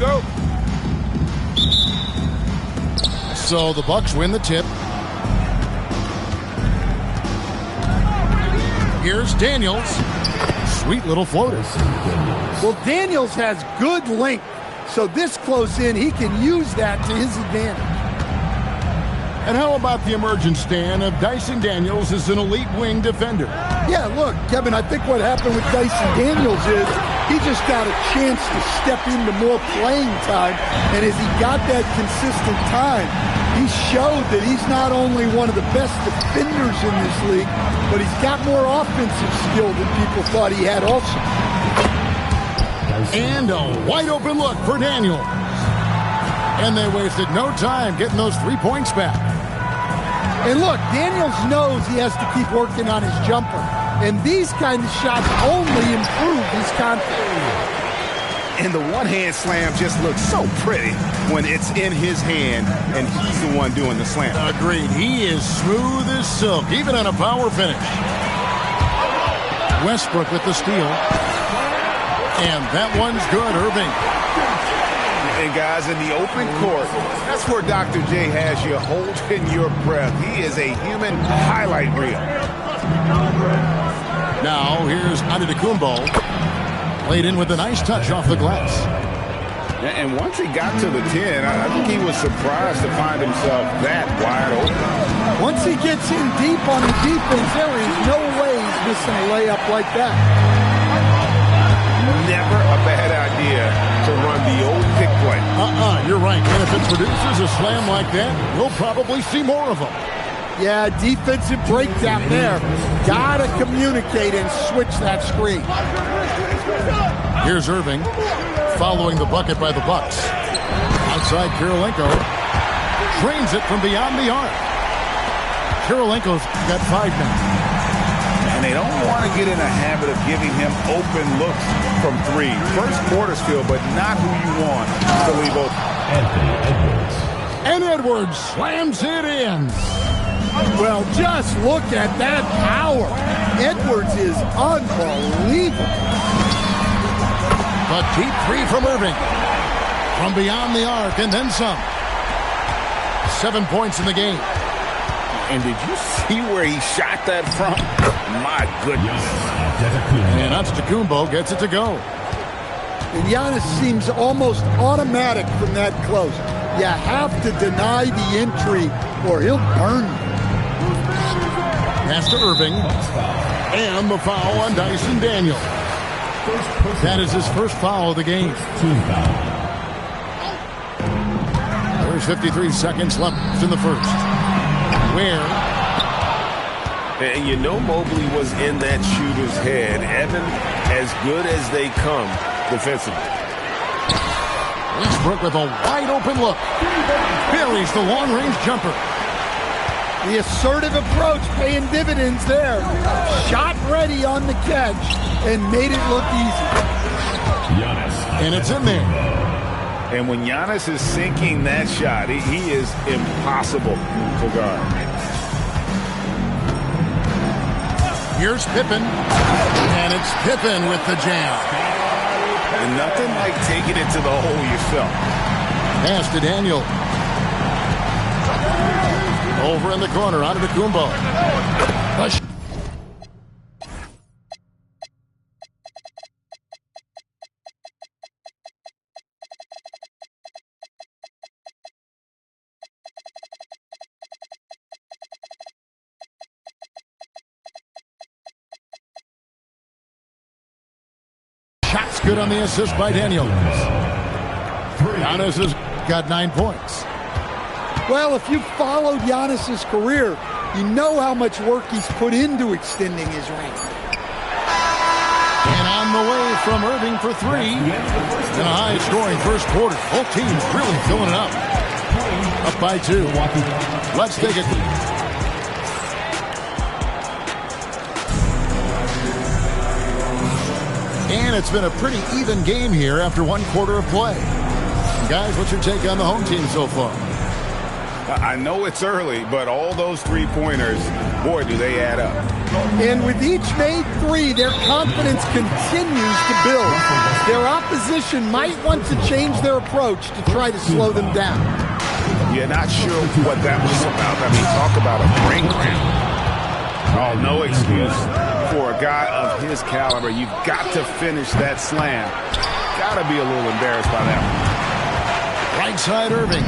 go. So the Bucks win the tip. Here's Daniels. Sweet little floater. Well, Daniels has good length, so this close in, he can use that to his advantage. And how about the emergence, Stan, of Dyson Daniels as an elite wing defender? Yeah, look, Kevin, I think what happened with Dyson Daniels is he just got a chance to step into more playing time, and as he got that consistent time, he showed that he's not only one of the best defenders in this league, but he's got more offensive skill than people thought he had also. And a wide open look for Daniels. And they wasted no time getting those 3 points back. And look, Daniels knows he has to keep working on his jumper. And these kind of shots only improve his confidence. And the one-hand slam just looks so pretty when it's in his hand and he's the one doing the slam. Agreed. He is smooth as silk, even on a power finish. Westbrook with the steal. And that one's good, Irving. And guys, in the open court, that's where Dr. J has you holding your breath. He is a human highlight reel. Now here's Antetokounmpo. Played in with a nice touch off the glass. And once he got to the 10, I think he was surprised to find himself that wide open. Once he gets in deep on the defense, there is no way he's missing a layup like that. Never a bad idea to run the old pick play. You're right. And if it produces a slam like that, we'll probably see more of them. Yeah, defensive breakdown there. Gotta communicate and switch that screen. Here's Irving, following the bucket by the Bucks. Outside Kirilenko, trains it from beyond the arc. Kirilenko's got 5 now. And they don't want to get in a habit of giving him open looks from 3. First quarter's feel, but not who you want to leave open. And Edwards slams it in. Well, just look at that power. Edwards is unbelievable. A deep 3 from Irving. From beyond the arc and then some. 7 points in the game. And did you see where he shot that from? My goodness. And Antetokounmpo gets it to go. And Giannis seems almost automatic from that close. You have to deny the entry or he'll burn you. Pass to Irving. And the foul on Dyson Daniels. That is his first foul of the game. There's 53 seconds left in the first. Where? And you know Mobley was in that shooter's head. Evan, as good as they come defensively. Westbrook with a wide open look. Buries the long-range jumper. The assertive approach paying dividends there. Shot ready on the catch and made it look easy. And it's in there. And when Giannis is sinking that shot, he is impossible to guard. Here's Pippen. And it's Pippen with the jam. And nothing like taking it to the hole yourself. Pass to Daniel. Over in the corner, Antetokounmpo. Shots good on the assist by Daniels. Giannis has got 9 points. Well, if you followed Giannis's career, you know how much work he's put into extending his range. And on the way from Irving for 3. In a high-scoring first quarter. Both teams really filling it up. Up by 2. Let's take it. And it's been a pretty even game here after 1 quarter of play. Guys, what's your take on the home team so far? I know it's early, but all those 3-pointers, boy, do they add up. And with each made three, their confidence continues to build. Their opposition might want to change their approach to try to slow them down. You're not sure what that was about. I mean, talk about a brain cramp. Oh, no excuse for a guy of his caliber. You've got to finish that slam. Got to be a little embarrassed by that one. Right side Irving.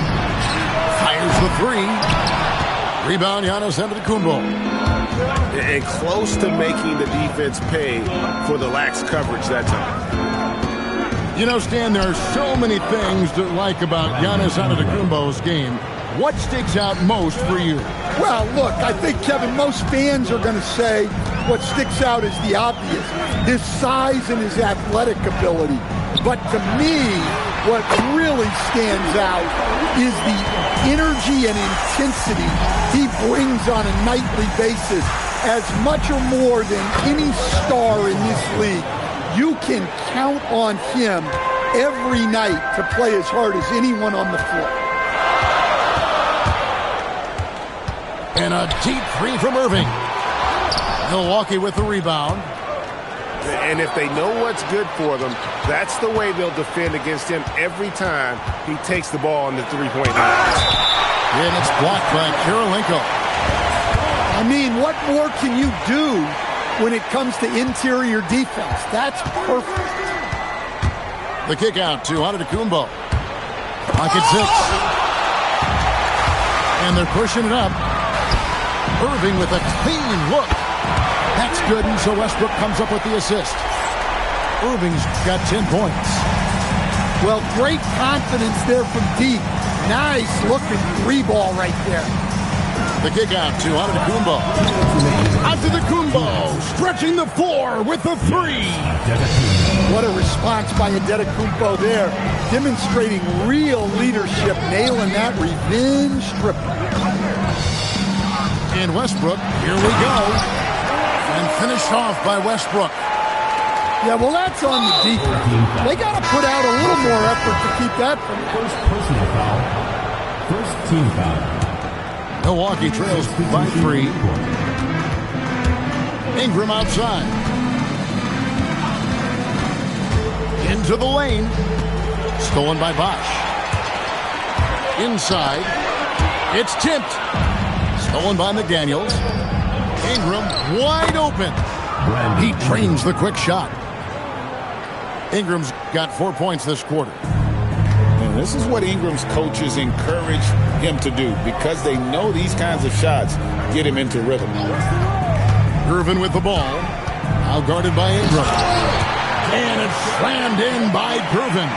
Fires the three. Rebound, Giannis Antetokounmpo. And close to making the defense pay for the lax coverage that time. You know, Stan, there are so many things to like about Giannis Antetokounmpo's game. What sticks out most for you? Well, look, I think, Kevin, most fans are going to say what sticks out is the obvious, his size and his athletic ability. But to me, what really stands out is the energy and intensity he brings on a nightly basis, as much or more than any star in this league. You can count on him every night to play as hard as anyone on the floor. And a deep three from Irving. Milwaukee with the rebound. And if they know what's good for them, that's the way they'll defend against him every time he takes the ball on the three-point line. And it's blocked by Kirilenko. I mean, what more can you do when it comes to interior defense? That's perfect. The kick out to Antetokounmpo. Pocket 6. And they're pushing it up. Irving with a clean look. That's good, and so Westbrook comes up with the assist. Irving's got 10 points. Well, great confidence there from deep. Nice looking three ball right there. The kick out to Antetokounmpo. Antetokounmpo stretching the floor with the three. What a response by Antetokounmpo there. Demonstrating real leadership, nailing that revenge triple. And Westbrook, here we go. And finished off by Westbrook. Yeah, well, that's on the defense. They got to put out a little more effort to keep that from First personal foul. First team foul. Milwaukee trails by 3. Ingram outside. Into the lane. Stolen by Bosh. Inside. It's tipped. Stolen by McDaniels. Ingram wide open. He trains the quick shot. Ingram's got 4 points this quarter. And this is what Ingram's coaches encourage him to do, because they know these kinds of shots get him into rhythm. Irvin with the ball. Now guarded by Ingram. And it's slammed in by Irvin.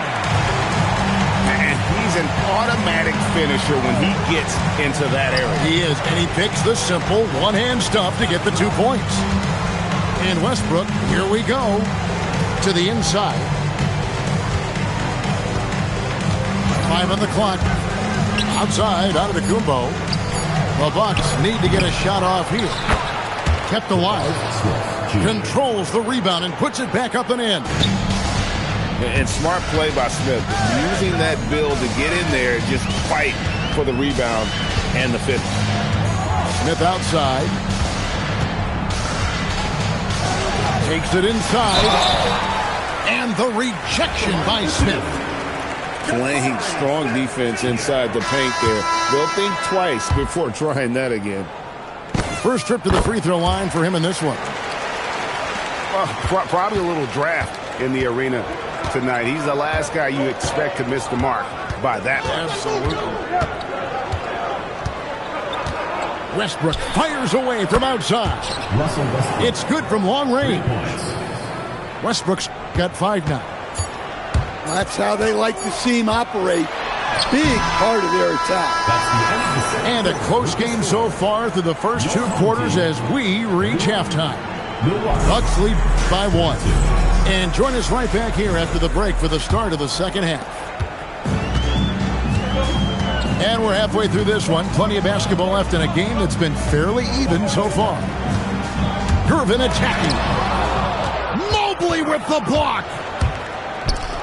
And he's an automatic finisher when he gets into that area. He is, and he picks the simple one-hand stuff to get the 2 points. And Westbrook, here we go, to the inside. 5 on the clock. Outside, Antetokounmpo. The Bucks need to get a shot off here. Kept alive. Controls the rebound and puts it back up and in. And smart play by Smith. Using that build to get in there and just fight for the rebound and the finish. Smith outside. Takes it inside. And the rejection by Smith. Playing strong defense inside the paint there. They'll think twice before trying that again. First trip to the free throw line for him in this one. Probably a little draft in the arena tonight. He's the last guy you expect to miss the mark by that much. Absolutely. Westbrook fires away from outside. It's good from long range. Westbrook's got 5 now. That's how they like to see him operate. Big part of their attack. And a close game so far through the first 2 quarters as we reach halftime. Bucks lead by 1. And join us right back here after the break for the start of the second half. And we're halfway through this one. Plenty of basketball left in a game that's been fairly even so far. Irvin attacking. Mobley with the block.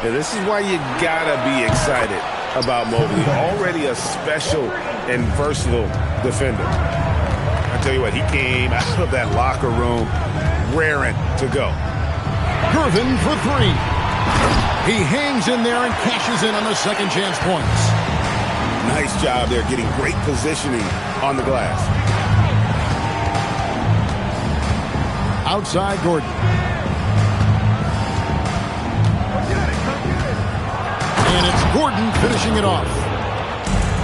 Yeah, this is why you gotta be excited about Mobley. Already a special and versatile defender. tell you what, he came out of that locker room raring to go. Gervin for three. He hangs in there and cashes in on the second chance points. Nice job there, getting great positioning on the glass. Outside Gordon. And it's Gordon finishing it off.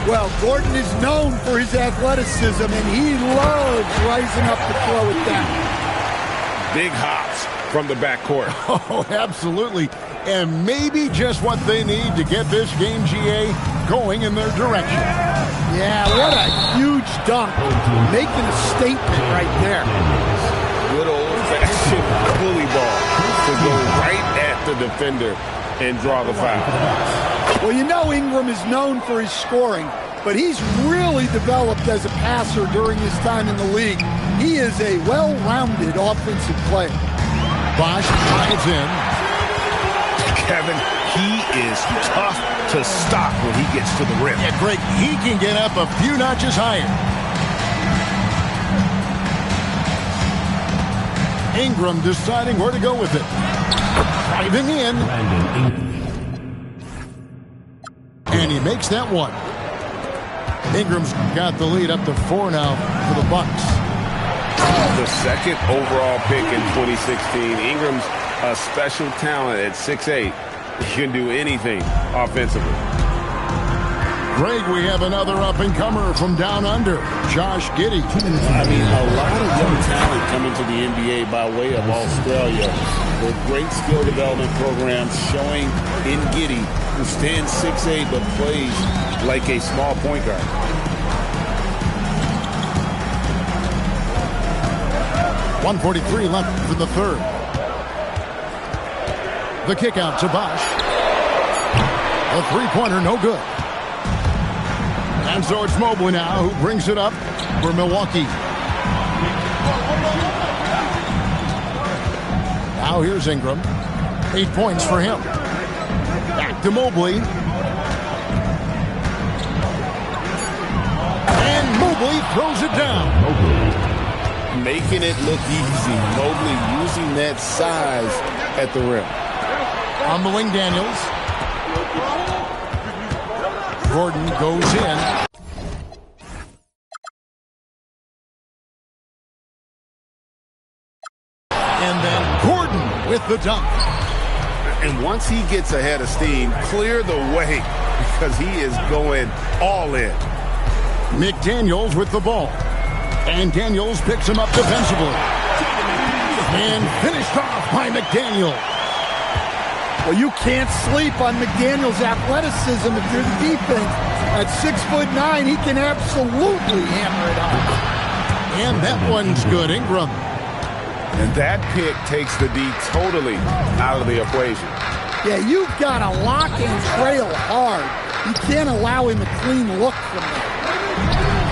Well, Gordon is known for his athleticism, and he loves rising up to throw it down. Big hops from the backcourt. Oh, absolutely. And maybe just what they need to get this game, GA, going in their direction. Yeah, what a huge dunk. Making a statement right there. Good old-fashioned bully ball to go right at the defender and draw the foul. Well, you know Ingram is known for his scoring, but he's really developed as a passer during his time in the league. He is a well-rounded offensive player. Bosh drives in. Kevin, he is tough to stop when he gets to the rim. Yeah, Greg, he can get up a few notches higher. Ingram deciding where to go with it. Driving in. And he makes that one. Ingram's got the lead up to 4 now for the Bucks. The second overall pick in 2016. Ingram's a special talent at 6'8". He can do anything offensively. Greg, we have another up-and-comer from down under, Josh Giddey. I mean, a lot of young talent coming to the NBA by way of Australia. With great skill development programs showing in Giddey, who stands 6'8", but plays like a small point guard. .143 left for the third. The kick out to Bosh. A three-pointer, no good. And so it's Mobley now who brings it up for Milwaukee. Now here's Ingram. 8 points for him. Back to Mobley. And Mobley throws it down. Making it look easy. Mobley using that size at the rim. On the wing, Daniels. Gordon goes in. And then Gordon with the dunk. And once he gets ahead of steam, clear the way because he is going all in. McDaniels with the ball. And Daniels picks him up defensively. And finished off by McDaniel. Well, you can't sleep on McDaniel's athleticism if you're the defense. At 6'9", he can absolutely hammer it out. And that one's good, Ingram. And that pick takes the D totally out of the equation. Yeah, you've got to lock and trail hard. You can't allow him a clean look from there.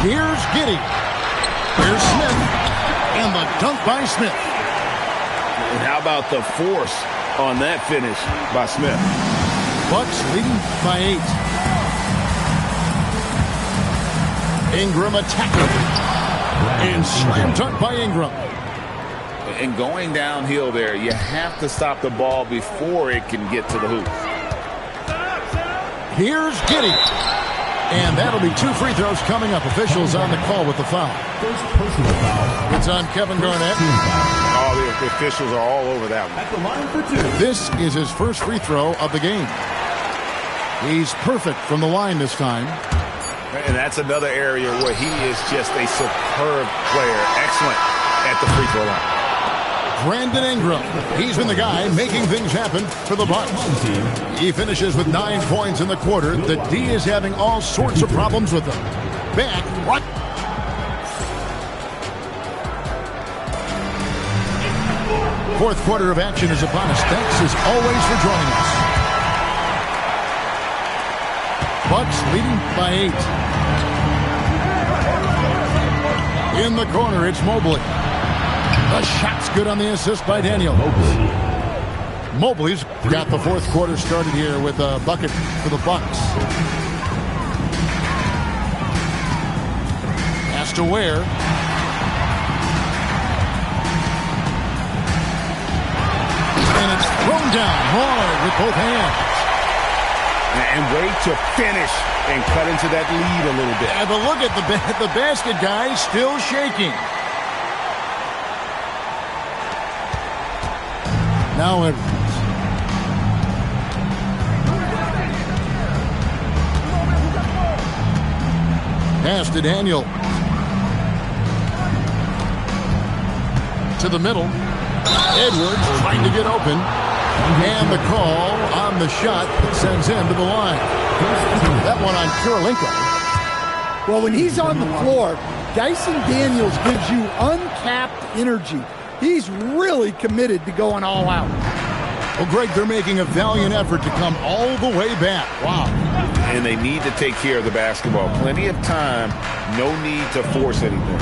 Here's Giddey. Here's Smith. And the dunk by Smith. And how about the force on that finish by Smith? Bucks leading by 8. Ingram attacking. And slam dunk by Ingram. And going downhill there, you have to stop the ball before it can get to the hoop. Here's Giddey. And that'll be 2 free throws coming up. Officials on the call with the foul. First personal foul. It's on Kevin Garnett. All the officials are all over that one. At the line for 2. This is his first free throw of the game. He's perfect from the line this time. And that's another area where he is just a superb player. Excellent at the free throw line. Brandon Ingram. He's been the guy making things happen for the Bucks. He finishes with 9 points in the quarter. The D is having all sorts of problems with him. Back. What? Fourth quarter of action is upon us. Thanks as always for joining us. Bucks leading by 8. In the corner, it's Mobley. The shot's good on the assist by Daniel. Mobley's got the fourth quarter started here with a bucket for the Bucks. Pass to Ware. Thrown down hard with both hands. And wait to finish and cut into that lead a little bit. Yeah, but look at the basket guy still shaking. Now Edwards. Pass to Daniel. To the middle. Edwards trying to get open. And the call on the shot sends him to the line. That one on Kirilenko. Well, when he's on the floor, Dyson Daniels gives you uncapped energy. He's really committed to going all out. Well, Greg, they're making a valiant effort to come all the way back. Wow. And they need to take care of the basketball. Plenty of time. No need to force anything.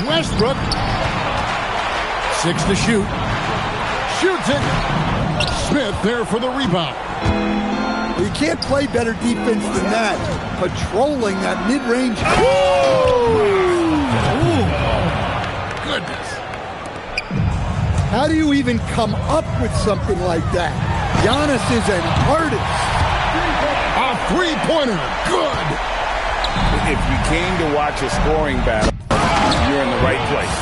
Westbrook. 6 to shoot. Shoots it. Smith there for the rebound. You can't play better defense than that. Patrolling that mid-range. Goodness. How do you even come up with something like that? Giannis is an artist. A three-pointer. Good. If you came to watch a scoring battle, you're in the right place.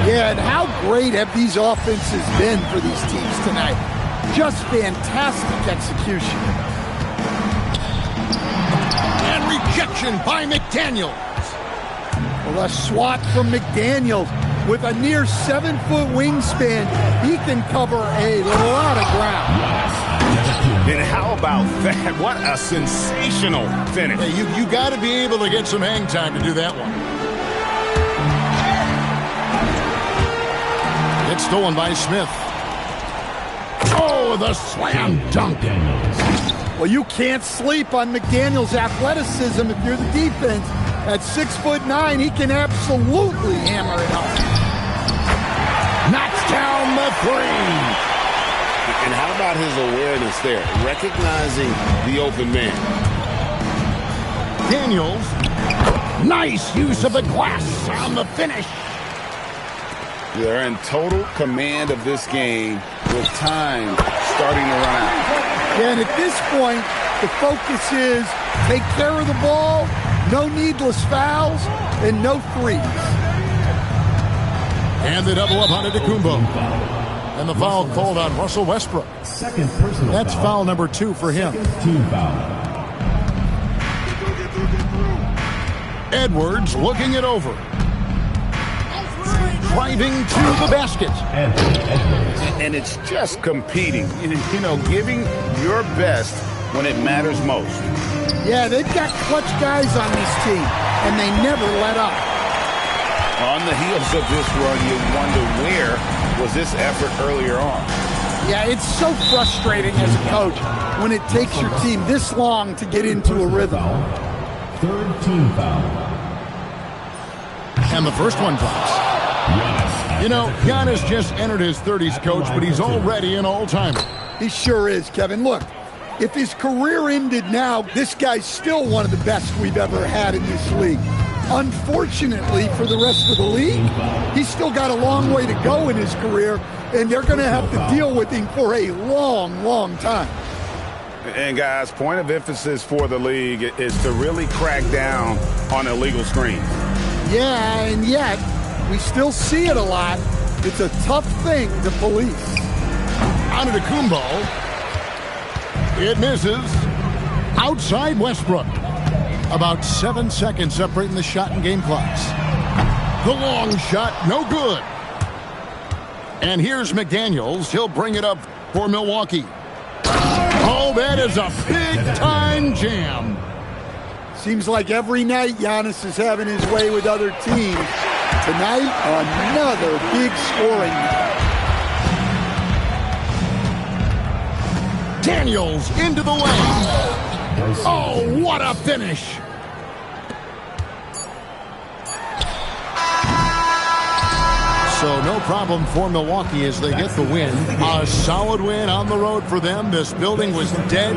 Yeah, and how great have these offenses been for these teams tonight? Just fantastic execution. And rejection by McDaniels. Well, a swat from McDaniels. With a near 7-foot wingspan, he can cover a lot of ground. And how about that? What a sensational finish. Hey, you got to be able to get some hang time to do that one. It's stolen by Smith. Oh, the slam dunk. Well, you can't sleep on McDaniels' athleticism if you're the defense. At 6'9", he can absolutely hammer it up. Knocks down the three. And how about his awareness there? Recognizing the open man. Daniels. Nice use of the glass on the finish. They're in total command of this game with time starting to run out. Yeah, and at this point, the focus is take care of the ball, no needless fouls, and no threes. And the double up on Antetokounmpo. And the foul called on Russell Westbrook. Second personal That's foul number 2 for him. Team foul. Edwards looking it over. Driving to the basket. Anthony Edwards. And it's just competing, you know, giving your best when it matters most. Yeah, they've got clutch guys on this team, and they never let up. On the heels of this run, you wonder where was this effort earlier on. Yeah, it's so frustrating as a coach when it takes your team this long to get into a rhythm. Third team foul. And the first one drops. You know, Giannis just entered his 30s, coach, but he's already an all-timer. He sure is, Kevin. Look, if his career ended now, this guy's still one of the best we've ever had in this league. Unfortunately for the rest of the league, he's still got a long way to go in his career, and they're going to have to deal with him for a long, long time. And guys, point of emphasis for the league is to really crack down on illegal screens. Yeah, and yet we still see it a lot. It's a tough thing to police. Antetokounmpo. It misses. Outside Westbrook. About 7 seconds separating the shot and game clocks. The long shot, no good. And here's McDaniels. He'll bring it up for Milwaukee. Oh, that is a big-time jam. Seems like every night Giannis is having his way with other teams. Tonight, another big scoring night. Daniels into the lane. Oh, what a finish. So no problem for Milwaukee as they get the win. A solid win on the road for them. This building was dead.